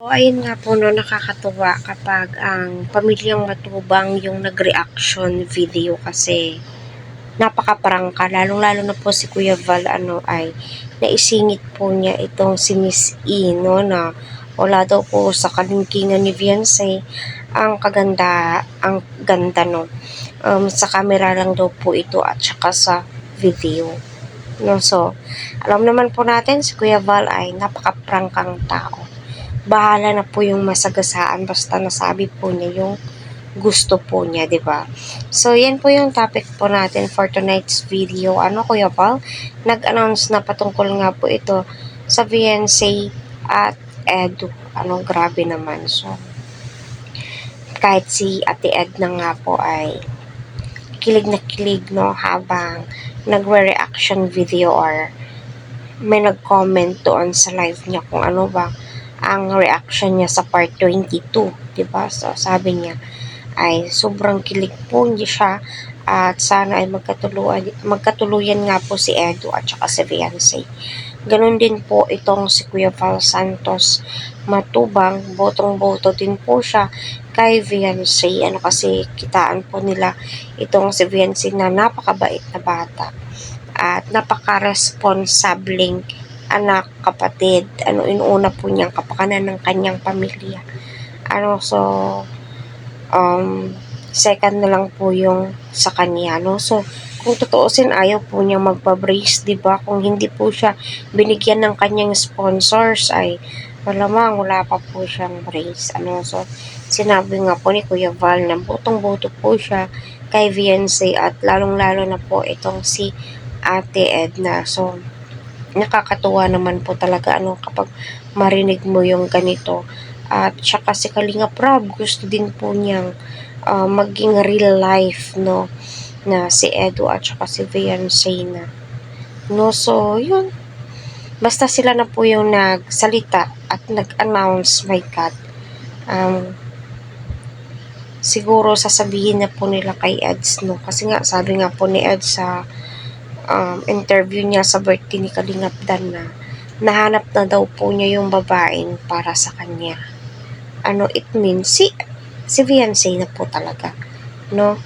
ayun nga po, no, nakakatuwa kapag ang pamilyang matubang yung nag-reaction video kasi napaka-prangka, lalong-lalo na po si Kuya Val, ay naisingit po niya itong si Miss E, no, na wala daw po sa kalingkingan ni Beyonce ang ganda, no. Sa camera lang daw po ito at saka sa video. No, so, alam naman po natin si Kuya Val ay napaka-prangkang tao. Bahala na po yung masagasaan basta nasabi po niya yung gusto po niya, di ba? So, yan po yung topic po natin for tonight's video. Kuya Val? Nag-announce na patungkol nga po ito sa Beyonce at Edu. Grabe naman. So, kahit si Ate Edna nga po ay kilig na kilig, no, habang nagre-reaction video or may nag-comment doon sa live niya kung ano ba ang reaction niya sa part 22, diba? So, sabi niya ay sobrang kilig po niya siya at sana ay magkatuluyan nga po si Edu at saka si Beyonce. Ganon din po itong si Kuya Val Santos Matubang, botong-boto din po siya kay Beyonce. Kasi kitaan po nila itong si Beyonce na napakabait na bata at napaka-responsableng anak, kapatid, inuuna po niyang kapakanan ng kanyang pamilya. So, second na lang po yung sa kanya, no? So, kung totoosin, ayaw po niya magpa-brace, diba? Kung hindi po siya binigyan ng kanyang sponsors, ay malamang wala pa po siyang brace. So, sinabi nga po ni Kuya Val na botong-boto po siya kay Beyonce at lalong-lalo na po itong si Ate Edna. So, nakakatuwa naman po talaga kapag marinig mo yung ganito. At saka si Kalinga Prab, gusto din po niyang maging real life, no, na si Edu at saka si Beyonce na. No, so, yun. Basta sila na po yung nagsalita at nag-announce, my God. Siguro sasabihin na po nila kay Eds, no, kasi nga, sabi nga po ni Eds sa interview niya sa birthday ni Kalingap Dan na nahanap na daw po niya yung babaeng para sa kanya. It means si Beyonce na po talaga, no?